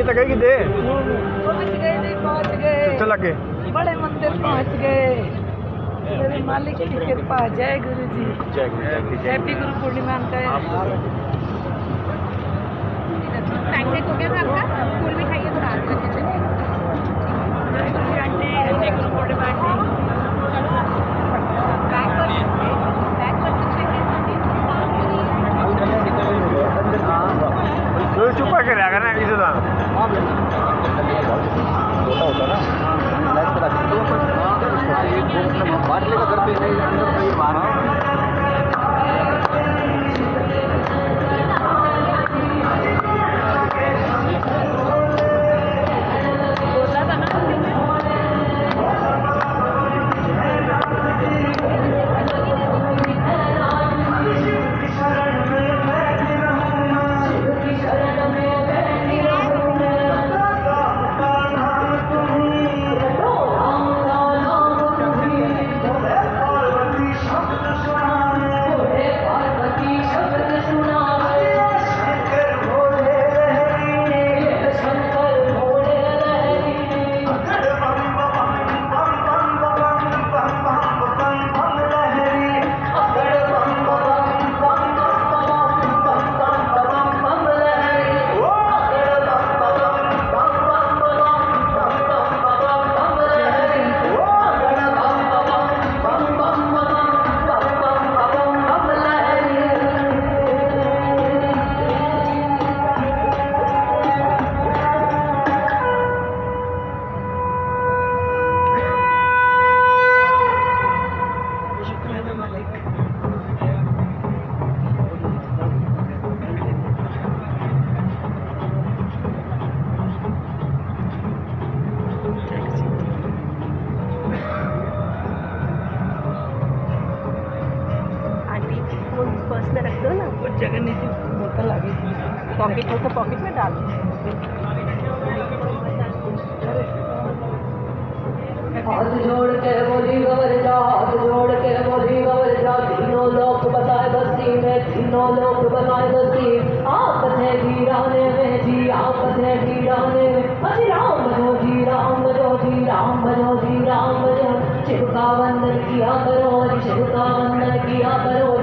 तक गई कि दे पहुंच गए। चल के बड़े मंदिर पहुंच गए। मेरे मालिक की कृपा। जय गुरु जी। Happy Guru Purnima. Time check हो गया था आपका? फूल भी खाइए तो रात रखे चलिए। हैप्पी गुरु पूर्णिमा। चुप के रहेगा ना किसी का होता ना बाहर लेगा घर पे नहीं अंदर बाहर पर्स में रख दो ना। कुछ जगह नहीं थी, बोतल आ गई थी। पॉकेट हो तो पॉकेट में डाल दो। हाथ जोड़ के बोली गवर जा, हाथ जोड़ के बोली गवर जा। तीनों लोग बसाए बस्ती में, तीनों लोग बसाए बस्ती। आपस है वीराने में जी, आपस है वीराने में। अजी राम बजो जी, राम बजो जी, राम बजो जी, राम बजो। शिव का वंदन किया करो, शिव का वंदन किया करो।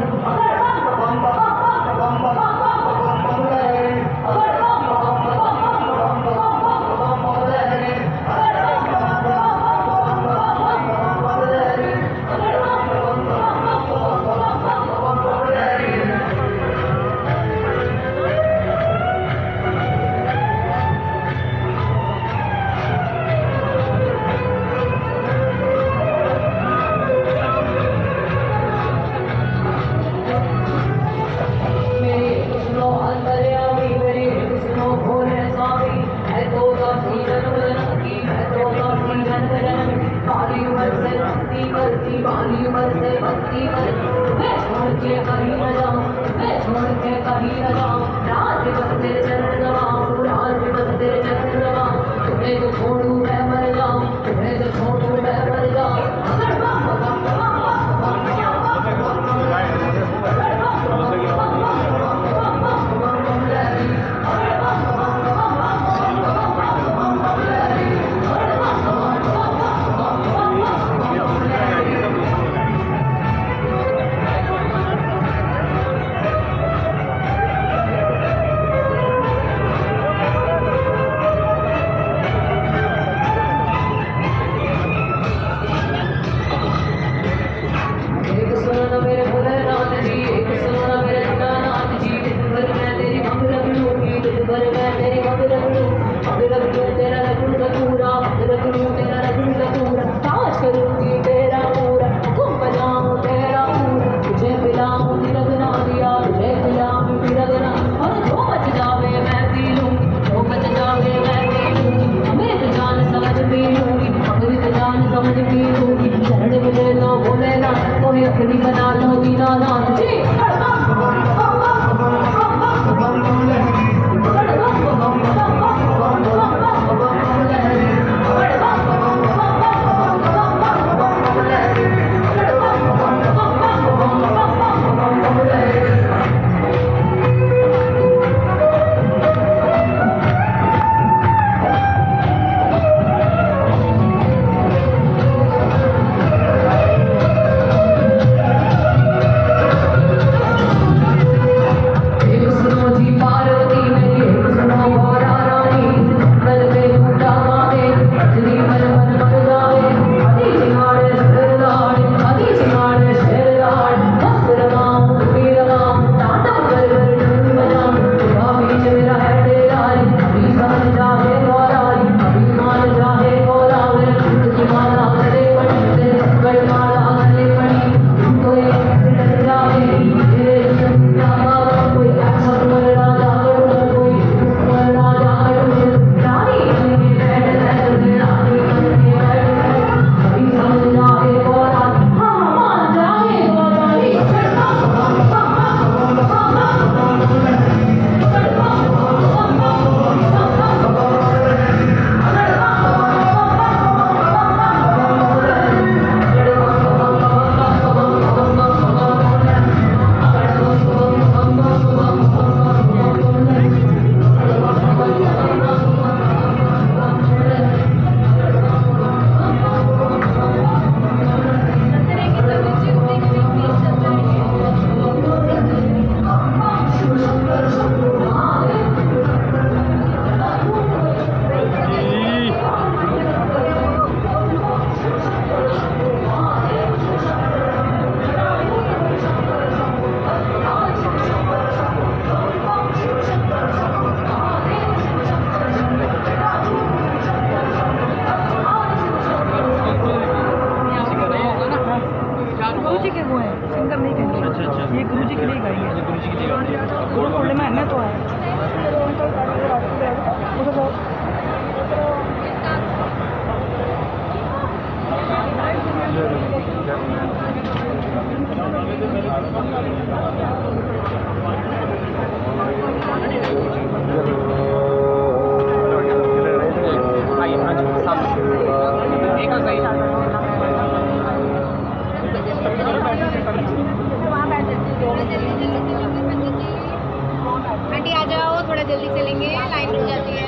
जल्दी चलेंगे, लाइन रुक जाती है।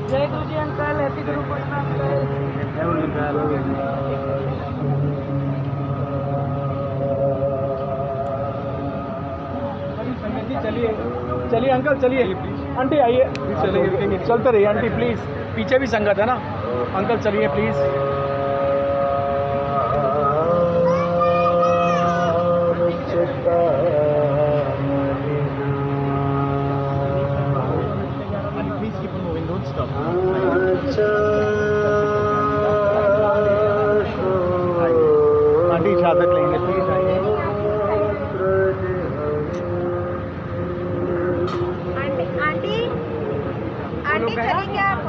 जय गुरु जी अंकल, हैप्पी गुरु पूर्णिमा चलिए चलिए अंकल, चलिए आंटी आइए, चलते रहिए आंटी प्लीज़, पीछे भी संगत है ना अंकल, चलिए प्लीज़। आंटी इजाज़त लेंगे प्लीज़, आइए। आंटी आंटी चलेंगे आप?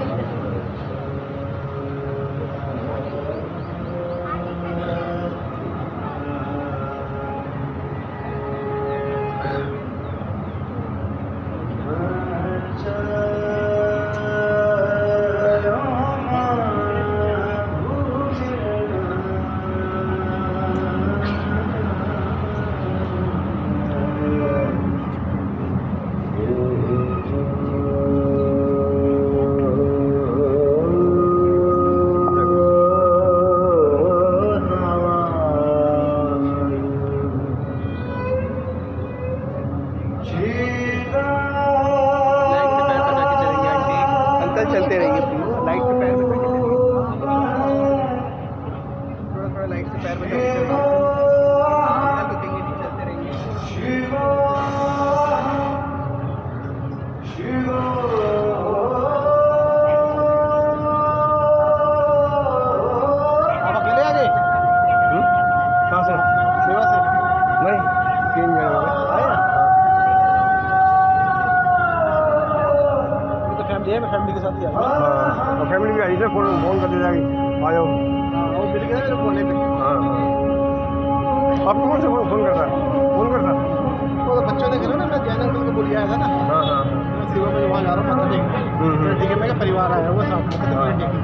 चलते रहिए प्लीज, लाइट से पैर बचा के चलिए, थोड़ा थोड़ा लाइट से पैर बचा के चलिए, रुकेंगे नहीं, चलते रहिए। आप अकेले आ गए? कहाँ से? सेवा से? नहीं, 3 जने हो गए। आए ना? तो फैमिली है, मैं फैमिली के साथ ही आया। हाँ, और फैमिली भी आई थी, फोन कर दिया कि आ जाओ। वो मिल गया मेरे फोन पे। हाँ, आपको कौन से फोन करता है? फोन करता है? वो तो बच्चों ने कहा ना, मैं जैन अंकल को बोल आया था ना, हाँ हाँ। मैं सेवा में वहाँ जा रहा हूँ, पता नहीं ठीक है, मेरा परिवार आया हुआ साथ में, ठीक है।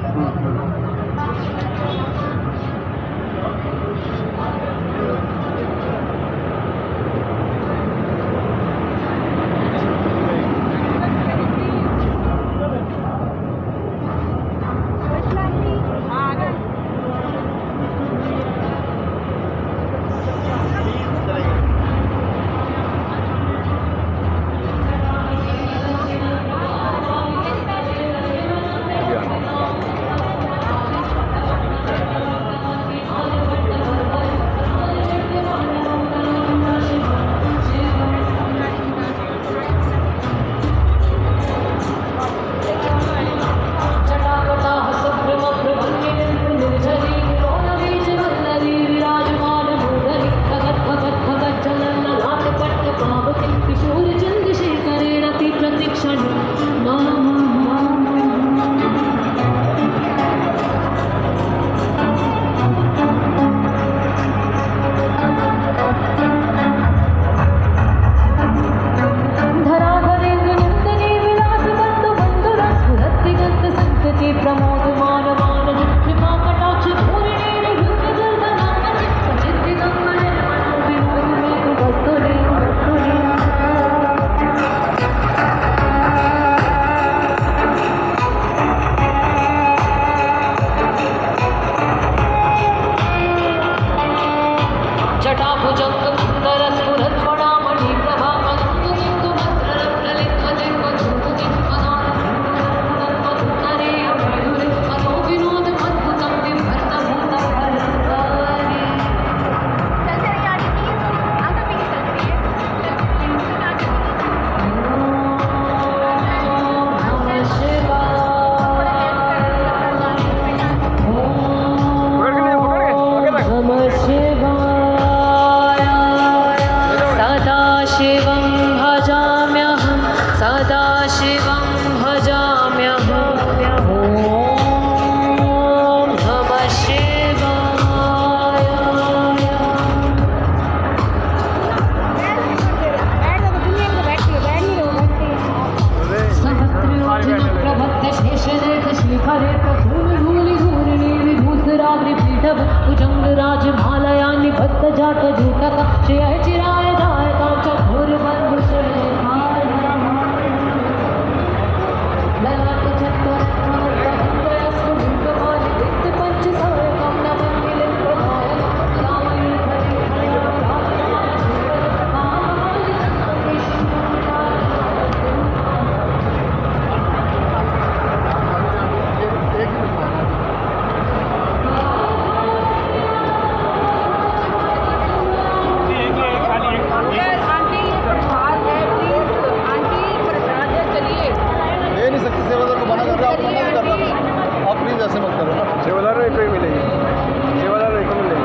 नमः शिवाय। तो झूठा का चिराए चिराए जाए कांचा घोर बंद से ललाट छत्ता पंच सारे कम न मन मिले प्रभाय रावण आंटी ये प्रसाद है प्लीज आंटी प्रसाद है चलिए ले नहीं सकते, सेवादार को मना कर रहे हो, आप मना नहीं कर रहा, आप प्लीज ऐसे मत करो ना। सेवादार को एक ही मिलेगी, सेवादार को एक ही मिलेगी।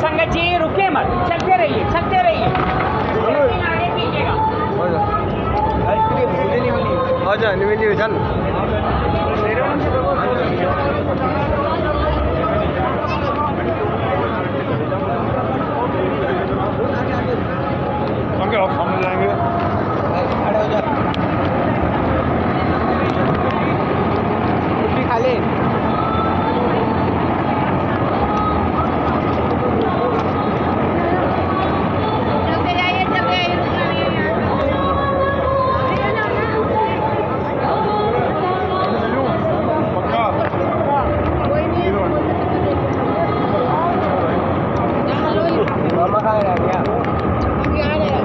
संगत जी रुके मत, चलते रहिए चलते रहिए, आगे कीजिएगा। आजा निवेदी चल। सामने जाएंगे, खड़े हो जा, रोटी खा ले। चलते जाइए रुकना नहीं है कोई नहीं मामा खाएगा क्या? अभी आ रहे हैं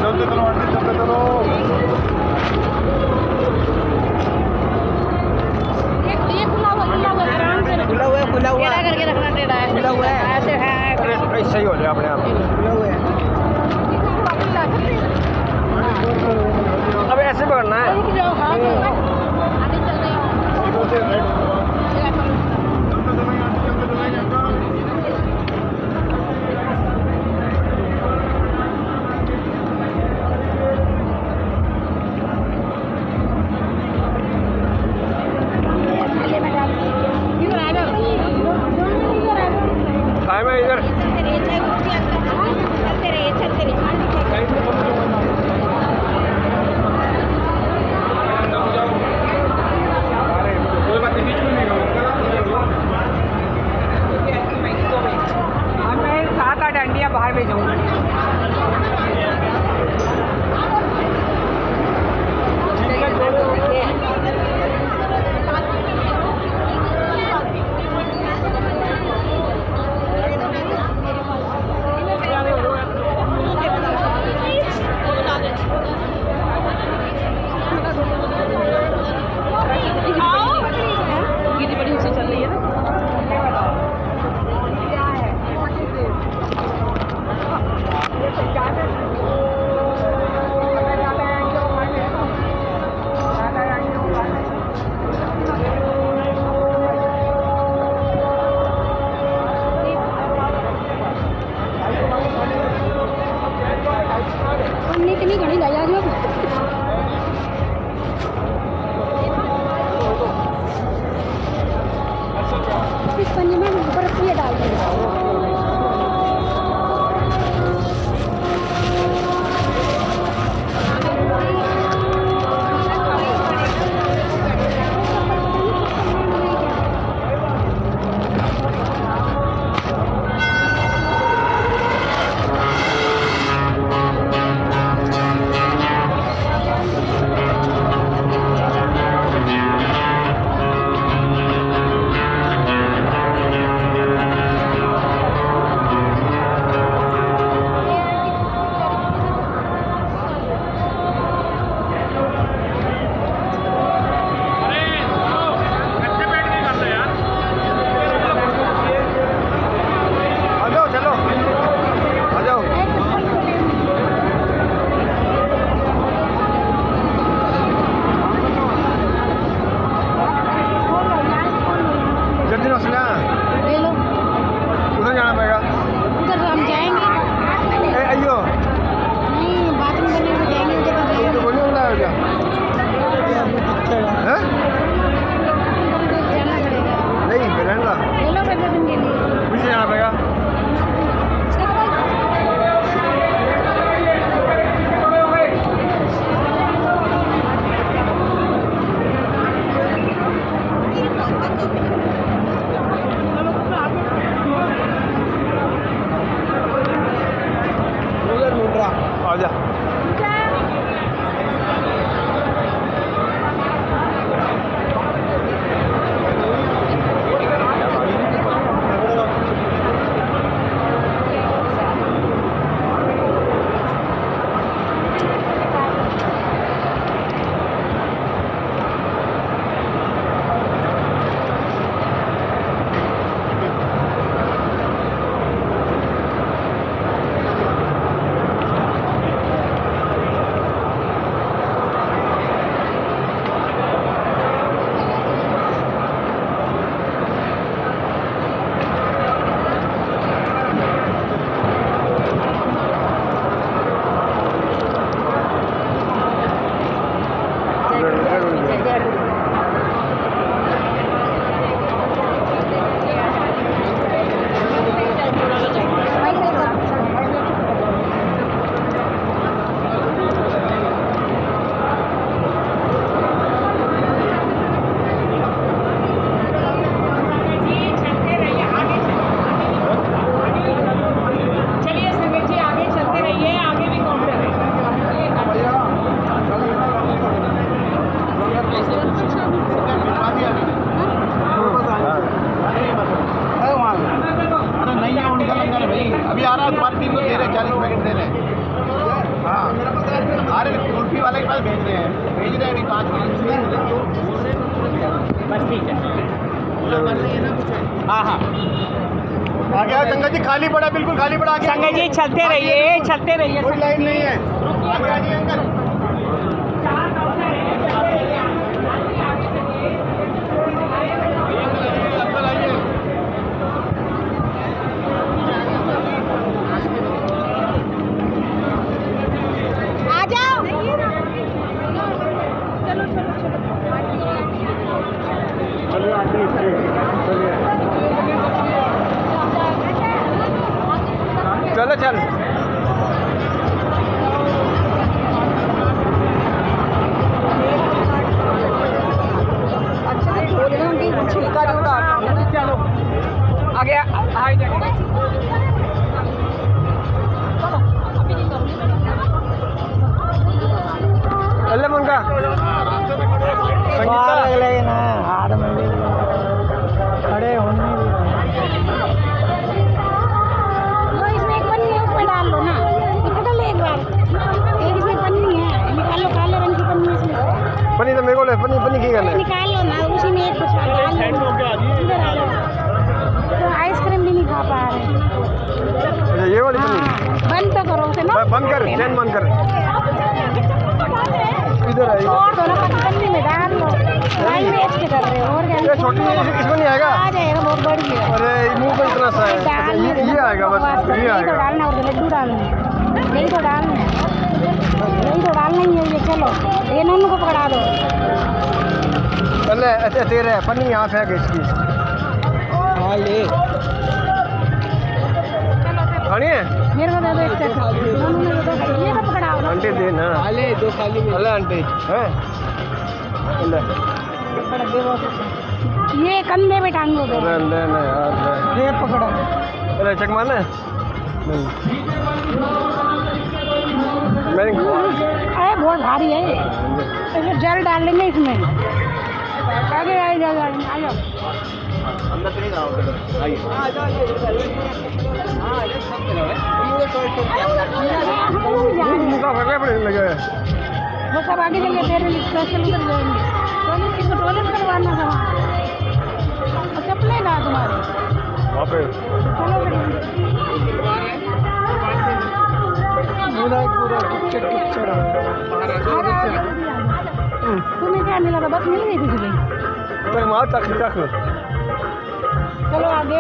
चलते चलो आंटी, चलते चलो। ये खुला हुआ आराम से खुला हुआ है, खुला हुआ टेढ़ा है, करके रखना टेढ़ा है खुला हुआ है। ऐसे है अरे सही हो जाए अपने आप। खुला हुआ है, अब ऐसे पकड़ना है। आगे चल रहे हो टाइम है इधर। चलते रहिए मैं 7-8 अंडिया बाहर भेजूंगा। कितनी बड़ी उसे चल रही है ना आ रहा है, तुम्हारी टीम को दे रहे हैं, 40 पैकेट दे रहे हैं। हाँ, अरे कुल्फी वाले के पास भेज रहे हैं अभी 5 किलो। बस ठीक है। हाँ हाँ आ गया संगत जी, खाली पड़ा, बिल्कुल खाली पड़ा। संजय जी चलते रहिए कोई लाइन नहीं है। आगे आइए अंकल। अंकल आइए। आ जाओ। चलो चलो चल छिलका नहीं उतार। चलो आगे अल्लाह मुंगा ना हाथ में खड़े होने लो इसमें एक पन्नी है, उसमें डाल लो ना। निकाल लो एक बार। एक इसमें पन्नी है, निकाल लो, काले रंग की पन्नी है इसमें। पनी तो मेरे को ले, पनी की करना है। निकाल लो ना, उसी में एक कुछ डाल लो। अंदर डालो। तो आइसक्रीम भी नहीं खा पा रहे। अच्छा ये वाली पनी हाँ, बंद तो करो उसे ना। बंद कर, चैन बंद कर। इधर आइए। छोड़ दो ना, पन्नी में डाल लो। लाइन में ऐसे कर रहे हो और क्या? ये छोटी इसमें नहीं आएगा। आ जाएगा, बहुत बड़ी है। अरे मुंह पे इतना सा है। अच्छा, ये आएगा बस, ये यही तो आएगा। डालना और लड्डू डालना है। यही तो डालना है, यही तो डालना ही है ये। चलो ये नन्नू को पकड़ा दो। पहले अच्छा तेरे पन्नी यहाँ फेंक इसकी। हाँ ले खानी है। मेरे को दे दो एक चक्कर। नन्नू ने दो, ये तो पकड़ाओ ना। आंटी दे ना। ले दो खाली में अल्लाह आंटी हैं। ले पकड़ दे वो। ये कंधे पे टांग दो। अरे ले ना यार ले। ये पकड़ो। अरे चक मारना है? नहीं मैं नहीं अरे बहुत भारी है ये। इसमें जल डाल लेंगे इसमें। आगे आए जाओ, आ जाओ। अंदर से नहीं जाओ आइए। मुंह का फटने पड़े लगे। वो सब आगे चल के तेरे लिए स्पेशल कर जाएंगे। टॉयलेट किसको टॉयलेट करवाना था वहाँ? और चप्पलें ना तुम्हारे। वहाँ पे चलो पूरा पिक्चर तुम्हें क्या मिला था? बस मिल गई थी तुम्हें। तो मार तक चलो आगे।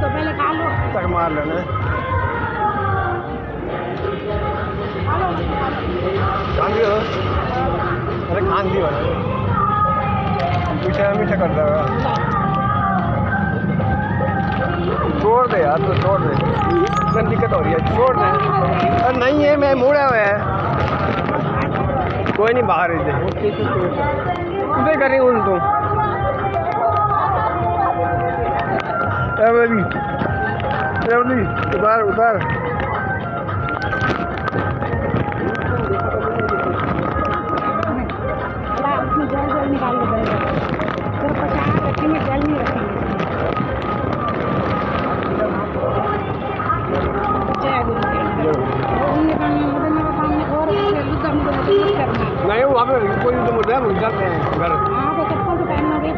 पहले खा लो। तक मार लेना। खान दी हो? अरे खान दी वाला मीठा मीठा कर दो। छोड़ दे यार, तो छोड़ दे, इतना दिक्कत हो रही है, छोड़ दे। अरे नहीं है, मैं मुड़ा हुआ है। कोई नहीं बाहर इधर उधर कर रही हूँ तुम। उतार उतार। उसमें जल जल निकाल लो। फिर 50 रखेंगे, जल नहीं रखेंगे। जय गुरु उनने मदन के सामने और लुद्दा मुझे मत करना। नहीं वहाँ पे कोई तो मुद्दा है, जाते हैं घर। हाँ तो चप्पल तो पहनना दे,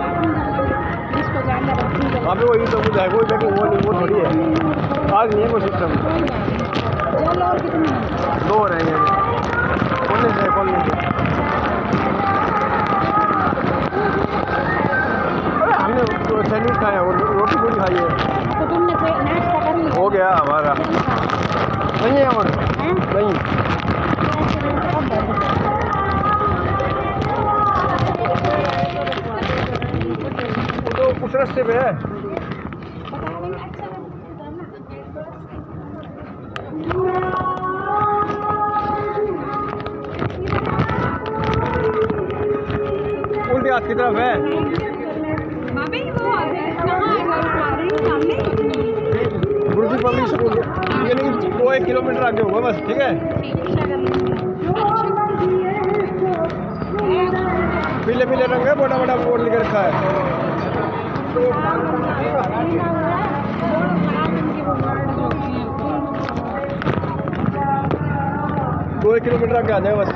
जिसको जानना रखनी। वहाँ पे वही तो मुद्दा है, कोई लेकिन वो नहीं, वो थोड़ी है। आज नहीं है कोई सिस्टम। जल और कितनी? 2 रहेंगे। कौन से अरे हमने सैंडविच खाया और रोटी पूरी खाई है। तो तुमने नाश्ता कर लिया? हो गया हमारा। नहीं है और नहीं। तो उस रास्ते पे है। उल्टे हाथ की तरफ है। अभी वो कहाँ है सामने गुरुजी पब्लिक स्कूल ये नहीं 2-1 किलोमीटर आगे होगा बस, ठीक है। पीले पीले रंग है, बड़ा बड़ा बोर्ड लिख रखा है। 2-1 किलोमीटर आगे आ जाए बस।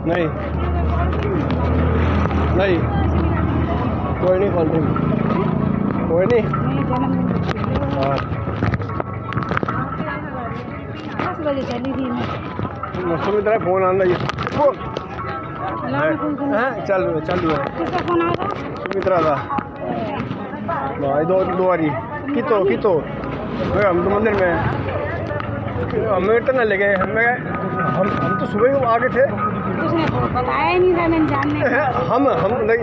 नहीं नहीं कोई नहीं फोन कोई नहीं। हाँ 10 बजे चली थी मैं सुमित्रा फोन आना ये फोन हाँ चल किसका फोन आया था? सुमित्रा का भाई दो बारी कितो हम तो मंदिर में हमें तो ना लगे हम तो सुबह ही आगे थे। उसने बताया ही नहीं था, मैंने जानने हम नहीं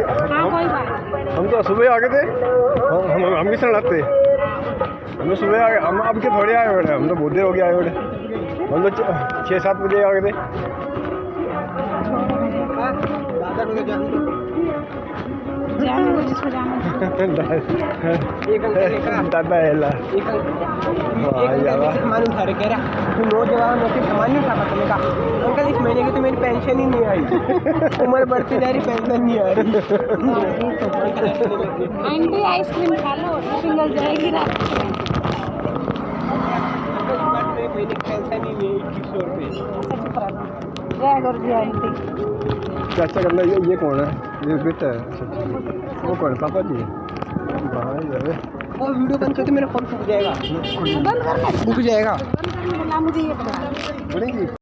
कोई बात हम तो सुबह आ गए थे। हम किस तरह लाते हम सुबह आ गए, हम अब के थोड़े आए बड़े, हम तो बहुत देर हो गया आए बड़े, हम तो 6-7 बजे आ गए थे। जाने को जिसको जाना दादा है ला सामान उठा रहे, कह रहा तू नौजवान होकर सामान नहीं उठा पाता। मैंने कहा अंकल इस महीने की तो मेरी पेंशन ही नहीं आई, उम्र बढ़ती जा रही, पेंशन नहीं आ रही। आंटी आइसक्रीम खा लो, सिंगल जाएगी रात महीने की पेंशन ही नहीं, 2100 रुपये। जय गुरु जी आंटी। चाचा करना ये कौन है? ये बेटा है। वो कौन पापा जी? भाई वो वीडियो बंद करके मेरा फोन फूक जाएगा, बंद करना फूक जाएगा। बंद करने मुझे ये पता बनेगी।